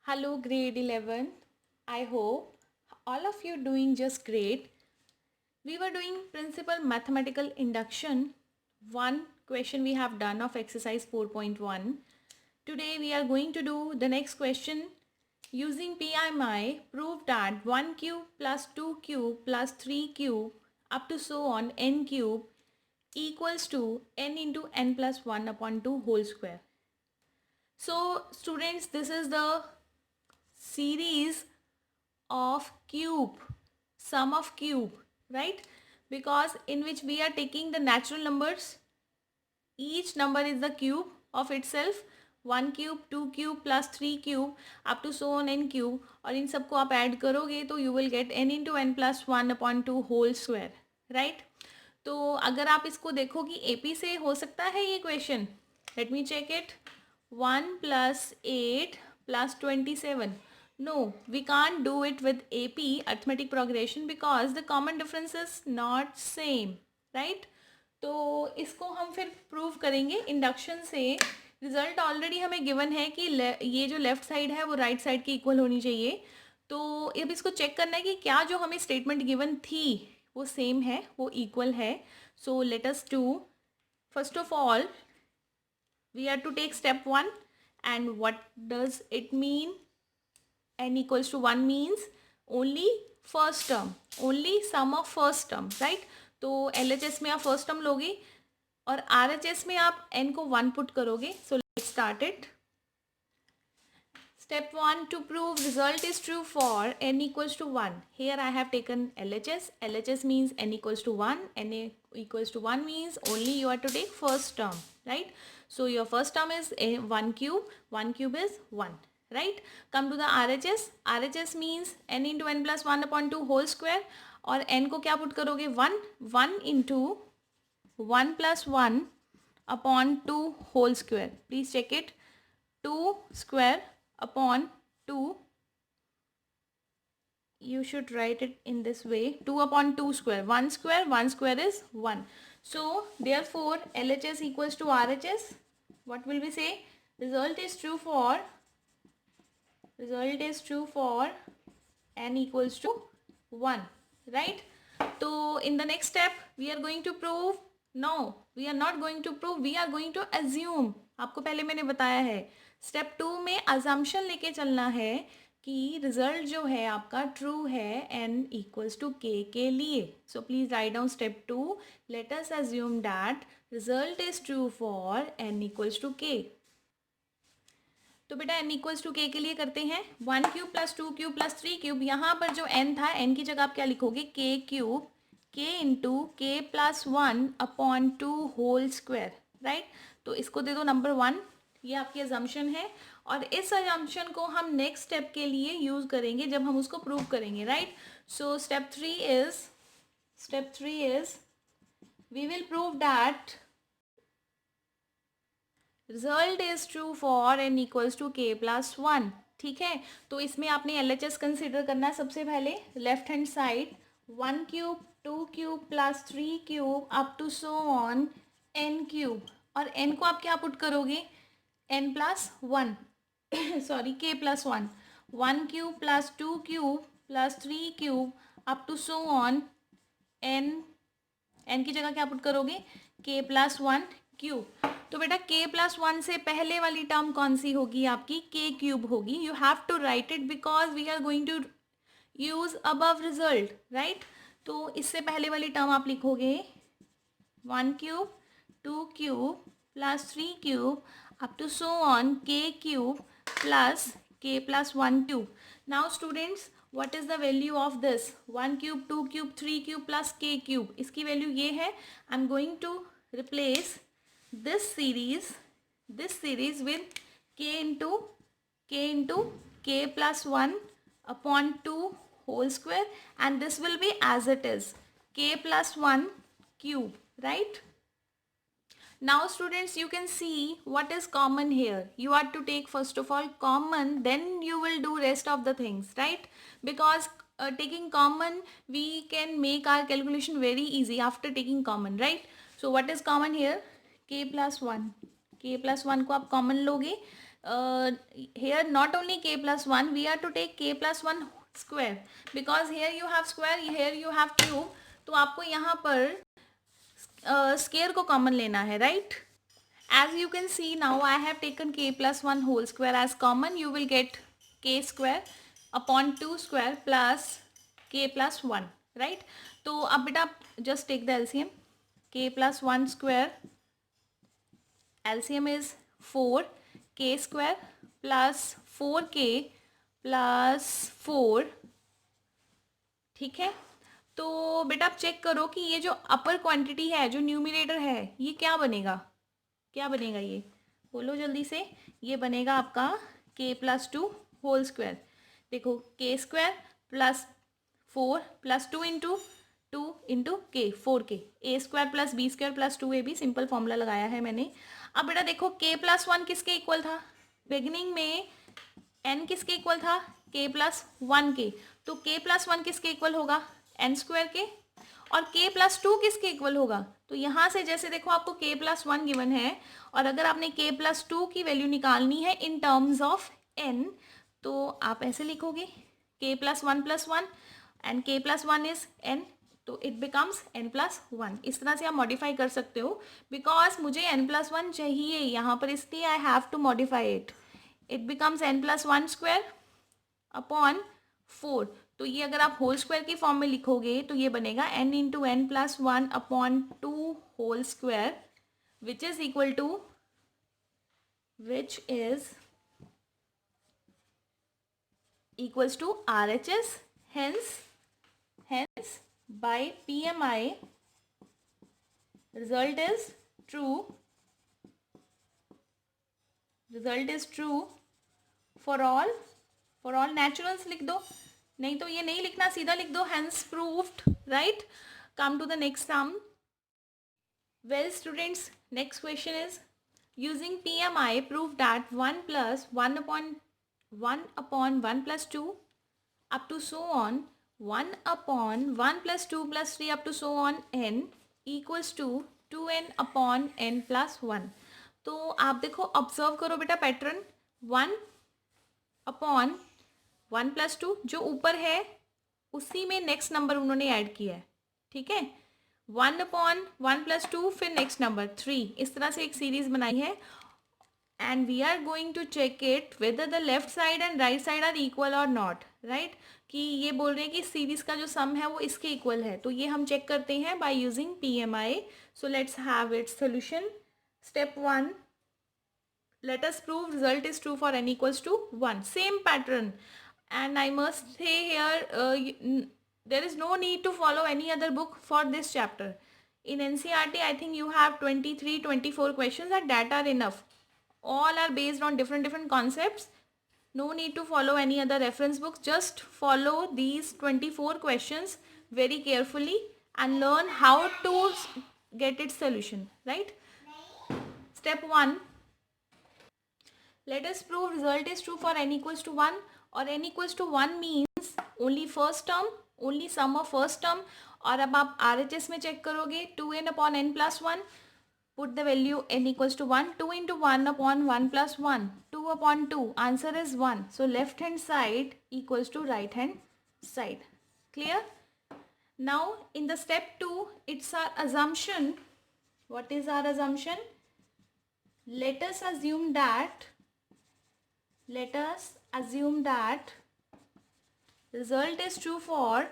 Hello grade 11. I hope all of you doing just great. We were doing principal mathematical induction. One question we have done of exercise 4.1. Today we are going to do the next question. Using PIMI, prove that 1 cube plus 2 cube plus 3 cube up to so on n cube equals to n into n plus 1 upon 2 whole square. So students, this is the series of cube, sum of cube, right? Because in which we are taking the natural numbers, each number is the cube of itself, 1 cube, 2 cube plus 3 cube up to so on n cube, और इन सबको आप add करोगे तो you will get n into n plus 1 upon 2 whole square, right? तो अगर आप इसको देखो कि AP से हो सकता है ये question, let me check it. 1 plus 8 plus 27. No, we can't do it with AP arithmetic progression because the common difference is not same, right? तो इसको हम फिर प्रूव करेंगे इंडक्शन से. रिजल्ट ऑलरेडी हमें गिवन है कि ये जो लेफ्ट साइड है वो राइट साइड के इक्वल होनी चाहिए. तो अब इसको चेक करना है कि क्या जो हमें स्टेटमेंट गिवन थी वो सेम है, वो इक्वल है. So let us do. First of all we are to take step 1. And what does it mean? N equals to 1 means only first term, only sum of first term, right? तो LHS में आप first term लोगे और RHS में आप n को 1 put करोगे. So let's start it. Step 1, to prove result is true for n equals to 1. Here I have taken LHS. LHS means n equals to 1. N equals to 1 means only you are to take first term, right? So your first term is 1 cube. 1 cube is 1, right? Come to the RHS. RHS means n into n plus 1 upon 2 whole square. और n को क्या put करोगे? 1. 1 into 1 plus 1 upon 2 whole square. Please check it. 2 square upon 2. You should write it in this way. 2 upon 2 square. 1 square. 1 square is 1. So therefore LHS equals to RHS. What will we say? Result is true for n equals to 1, right? So in the next step we are going to prove. No, we are not going to prove. We are going to assume. आपको पहले मैंने बताया है. Step 2 में assumption लेके चलना है कि रिजल्ट जो है आपका ट्रू है n इक्वल्स टू k के लिए. So please write down step 2. Let us assume that result is true for n equals to k. तो बेटा n इक्वल्स टू k के लिए करते हैं. 1 cube plus 2 cube plus 3 cube. यहाँ पर जो n था, n की जगह आप क्या लिखोगे? k cube, k into k plus 1 upon 2 whole square, right? तो इसको दे दो नंबर 1. ये आपकी अजम्पशन है और इस अजम्पशन को हम नेक्स्ट स्टेप के लिए यूज करेंगे जब हम उसको प्रूव करेंगे, right? So step 3 is we will prove that result is true for n equals to k plus 1. ठीक है, तो इसमें आपने LHS कंसिडर करना है सबसे पहले. Left hand side 1 cube, 2 cube plus 3 cube up to so on n cube. और n को आप क्या पुट करोगे? n plus 1 sorry k plus 1. 1 cube plus 2 cube plus 3 cube up to so on n की जगह क्या पुट करोगे? k plus 1 cube. तो बेटा k प्लस 1 से पहले वाली टर्म कौन सी होगी? आपकी k क्यूब होगी. You have to write it because we are going to use above result, right? तो इससे पहले वाली टर्म आप लिखोगे 1 cube, 2 cube plus 3 cube up to so on k cube plus k plus 1 cube. Now students, what is the value of this? 1 cube, 2 cube, 3 cube plus k cube. इसकी value ये है. I'm going to replace this series with k into k plus 1 upon 2 whole square, and this will be as it is, k plus 1 cube, right? Now students, you can see what is common here. You are to take first of all common, then you will do rest of the things, right? Because taking common, we can make our calculation very easy after taking common, right? So what is common here? K plus 1. K plus 1 को आप common लोगे. here not only k plus 1, we are to take k plus 1 square, because here you have square, here you have cube. तो आपको यहाँ पर square को common लेना है, right? As you can see now, I have taken k plus 1 whole square as common. You will get k square upon 2 square plus k plus 1, right? तो अब बेटा just take the LCM. K plus 1 square, LCM is 4, k square plus 4k plus 4, ठीक है? तो बेटा आप check करो कि ये जो अपर क्वांटिटी है, जो न्यूमिनेटर है, ये क्या बनेगा? क्या बनेगा ये? बोलो जल्दी से। ये बनेगा आपका k प्लस 2 होल स्क्वायर। देखो k square plus 4 plus 2 into k 4k, a square plus b square plus 2ab, simple formula लगाया है मैंने। अब बेटा देखो k प्लस 1 किसके इक्वल था? बिगिनिंग में n किसके इक्वल था? k प्लस 1 के। तो k प्लस 1 किसके इक्वल होगा? n स्क्वायर के। और k प्लस 2 किसके इक्वल होगा? तो यहाँ से जैसे देखो आपको k प्लस 1 गिवन है, और अगर आपने k प्लस 2 की वैल्यू निकालनी है इन टर्म्स ऑफ n, तो आप ऐसे लिखोगे k plus 1 and k plus 1 is n, तो इट बिकम्स n प्लस 1। इस तरह से आप मॉडिफाई कर सकते हो, बिकॉज मुझे n प्लस 1 चाहिए यहाँ पर, इसलिए I have to modify it. It becomes n plus 1 square upon 4। तो ये अगर आप होल स्क्वायर की फॉर्म में लिखोगे तो ये बनेगा n into n plus 1 upon 2 whole square, which is equal to equals to RHS. Hence by PMI result is true for all naturals लिख दो, नहीं तो ये नहीं लिखना, सीधा लिख दो hence proved, right? Come to the next sum. Well students, next question is, using PMI prove that 1 plus 1 upon 1 plus 2 up to so on 1 upon 1 plus 2 plus 3 up to so on n equals to 2n upon n plus 1. तो आप देखो, observe करो बेटा pattern. 1 upon 1 plus 2 जो ऊपर है उसी में नेक्स्ट नंबर उन्होंने ऐड किया है, ठीक है? 1 अपॉन 1 प्लस 2, फिर नेक्स्ट नंबर 3, इस तरह से एक सीरीज बनाई है। And we are going to check it whether the left side and right side are equal और नॉट, राइट? कि ये बोल रहे हैं कि सीरीज का जो सम है वो इसके इक्वल है, तो ये हम चेक करते हैं by using PMI. So let's have its solution. Step 1, let us prove result is true for n equals to 1. Same pattern, and I must say here there is no need to follow any other book for this chapter. In NCERT I think you have 23-24 questions, and that are enough. All are based on different concepts. No need to follow any other reference books. Just follow these 24 questions very carefully and learn how to get its solution, right? Step 1, let us prove result is true for n equals to 1, और n equals to 1 means only first term, only sum of first term. और अब आप RHS में check करोगे 2n upon n plus 1, put the value n equals to 1, 2 into 1 upon 1 plus 1, 2 upon 2, answer is 1. So left hand side equals to right hand side. Clear? Now in the step 2, it's our assumption. What is our assumption? Let us assume that result is true for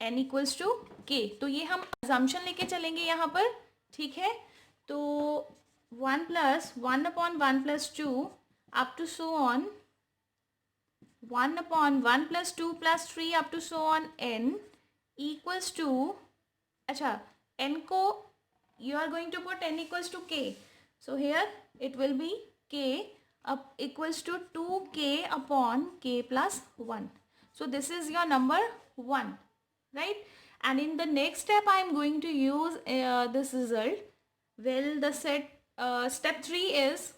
n equals to k. तो ये हम assumption लेके चलेंगे यहाँ पर, ठीक है? तो 1 plus 1 upon 1 plus 2 up to so on 1 upon 1 plus 2 plus 3 up to so on n equals to, अच्छा n को you are going to put n equals to k. So here it will be k up equals to 2k upon k plus 1. So this is your number 1, right? And in the next step I am going to use this result. Well, the step 3 is,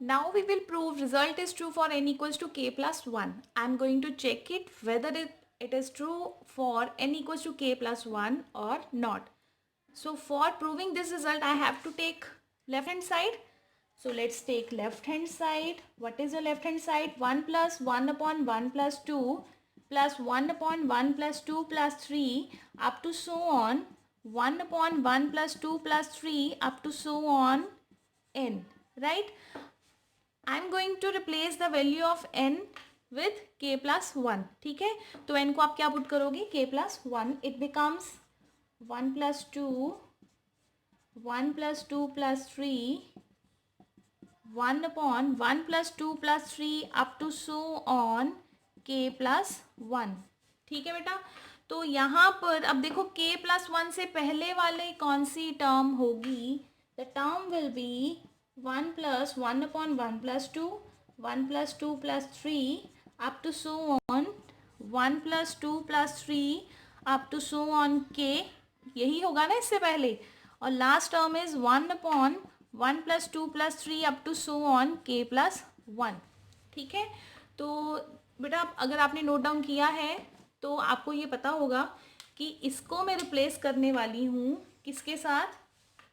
now we will prove result is true for n equals to k plus 1. I am going to check it whether it is true for n equals to k plus 1 or not. So for proving this result, I have to take left hand side. So let's take left hand side. What is the left hand side? 1 plus 1 upon 1 plus 2 plus 1 upon 1 plus 2 plus 3 up to so on 1 upon 1 plus 2 plus 3 up to so on n, right? I'm going to replace the value of n with k plus 1. ठीक है, तो n को आप क्या put करोगे? k plus 1. It becomes 1 plus 2, 1 plus 2 plus 3, 1 upon 1 plus 2 plus 3 up to so on k plus 1. ठीक है बेटा, तो यहाँ पर अब देखो k plus 1 से पहले वाले कौन सी टर्म होगी? The term will be 1 plus 1 upon 1 plus 2, 1 plus 2 plus 3 up to so on 1 plus 2 plus 3 up to so on k, यही होगा ना इससे पहले. और last term is 1 upon 1 plus 2 plus 3 up to so on k plus 1. ठीक है, तो बेटा अगर आपने नोट डाउन किया है तो आपको ये पता होगा कि इसको मैं रिप्लेस करने वाली हूँ किसके साथ?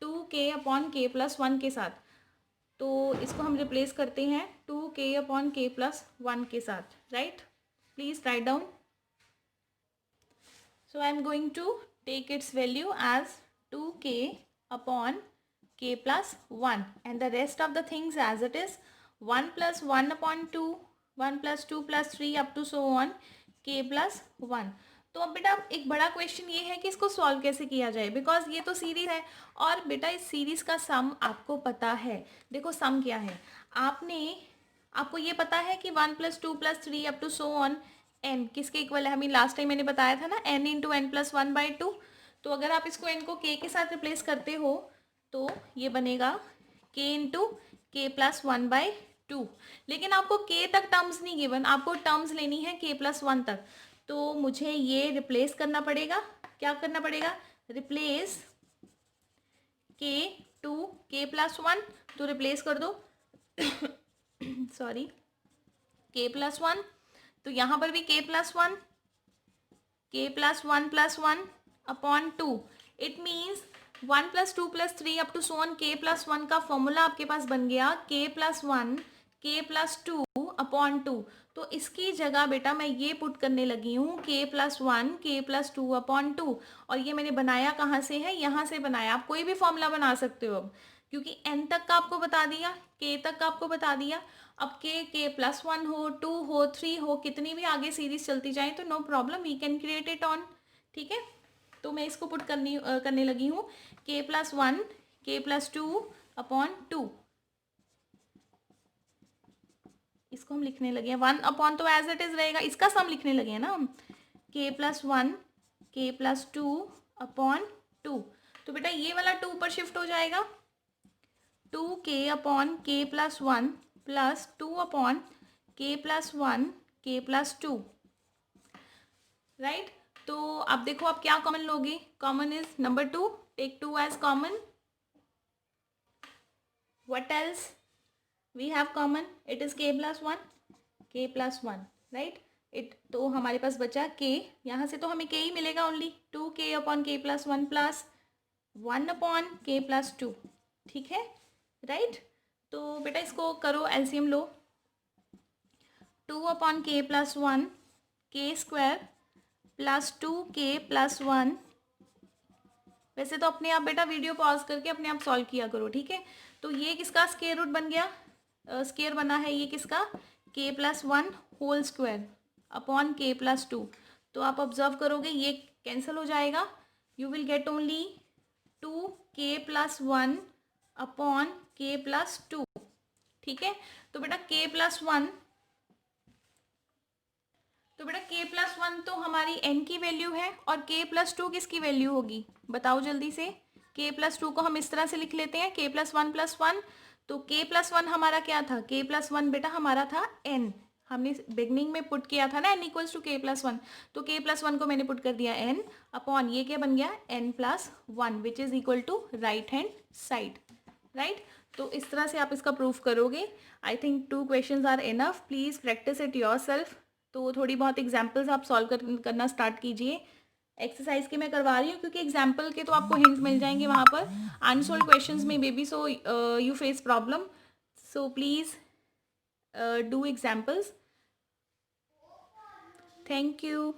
2k अपॉन k प्लस 1 के साथ. तो इसको हम रिप्लेस करते हैं 2k अपॉन k प्लस 1 के साथ, right? Please write down. So I am going to take its value as 2k upon k plus 1 and the rest of the things as it is 1 plus 1 upon 2, 1 plus 2 plus 3 up to so on k plus 1. तो अब बेटा एक बड़ा question ये है कि इसको solve कैसे किया जाए, बिकॉज ये तो सीरीज है और बेटा इस सीरीज का सम आपको पता है. देखो सम क्या है, आपको ये पता है कि 1 plus 2 plus 3 up to so on n किसके इक्वल है? हमें लास्ट टाइम मैंने बताया था ना, n इंटू एन प्लस 1/2. तो अगर आप इसको n को k के साथ रिप्लेस करते हो तो ये बनेगा k इंटू के प्लस 1/2. लेकिन आपको k तक टर्म्स नहीं गिवन, आपको टर्म्स लेनी है k प्लस 1 तक. तो मुझे ये रिप्लेस करना पड़ेगा. क्या करना पड़ेगा? Replace k to k plus 1. तो रिप्लेस कर दो सॉरी k प्लस 1. तो यहाँ पर भी k plus 1, k plus 1 plus 1 upon 2. It means 1 plus 2 plus 3 up to so on k plus 1 का फॉर्मूला आपके पास बन गया k plus 1 k plus 2 upon 2. तो इसकी जगह बेटा मैं ये पुट करने लगी हूँ k plus 1 k plus 2 upon 2. और ये मैंने बनाया कहाँ से है? यहाँ से बनाया. आप कोई भी फॉर्मूला बना सकते हो अब, क्योंकि n तक का आपको बता दिया, k तक का आपको बता दिया. अब k प्लस 1 हो, 2 हो, 3 हो, कितनी भी आगे सीरीज चलती जाए तो no problem, we can create it on. ठीक है, तो मैं इसको पुट करने लगी हूँ k plus 1 k plus 2 upon 2. इसको हम लिखने लगे हैं 1 अपॉन, तो एज इट इज रहेगा, इसका सम लिखने लगे हैं ना हम. k plus 1 k plus 2 upon 2. तो बेटा ये वाला 2 ऊपर शिफ्ट हो जाएगा. 2k upon k plus 1 plus 2 upon k plus 1 k plus 2, right? तो अब देखो आप क्या कॉमन लोगे? Common is number 2. Take 2 as common. What else we have common? It is k plus 1 k plus 1, right? तो हमारे पास बचा k. यहाँ से तो हमें k ही मिलेगा only. 2k upon k plus 1 plus 1 upon k plus 2. ठीक है, राइट? तो बेटा इसको करो, एलसीएम लो. 2 upon k plus 1 k square plus 2k plus 1. वैसे तो अपने आप बेटा वीडियो पॉज करके अपने आप सॉल्व किया करो, ठीक है? तो ये किसका स्क्वायर रूट बन गया? स्क्वायर बना है ये किसका? k plus 1 whole square upon k plus 2. तो आप ऑब्जर्व करोगे ये कैंसिल हो जाएगा. You will get only 2k plus 1 upon k plus 2. ठीक है, तो बेटा k प्लस 1, तो बेटा k प्लस 1 तो हमारी n की वैल्यू है और k प्लस 2 किसकी वैल्यू होगी? बताओ जल्दी से. k प्लस 2 को हम इस तरह से लिख लेते हैं k प्लस 1 प्लस 1. तो k प्लस 1 हमारा क्या था? k प्लस 1 बेटा हमारा था n. हमने बिगनिंग में पुट किया था ना n equals to k plus 1. तो k प्लस 1 को मैंने पुट कर दिया n अपॉन ये क्या बन गया? n plus 1 which is equal to right hand side, right? तो इस तरह से आप इसका प्रूफ करोगे. I think 2 questions are enough. Please practice it yourself. तो थोड़ी बहुत एग्जाम्पल्स आप सॉल्व करना स्टार्ट कीजिए. एक्सरसाइज के मैं करवा रही हूँ क्योंकि एग्जाम्पल के तो आपको हिंट मिल जाएंगे वहाँ पर. अनसोल्व क्वेश्चंस में baby, so you face problem, so please do examples. Thank you.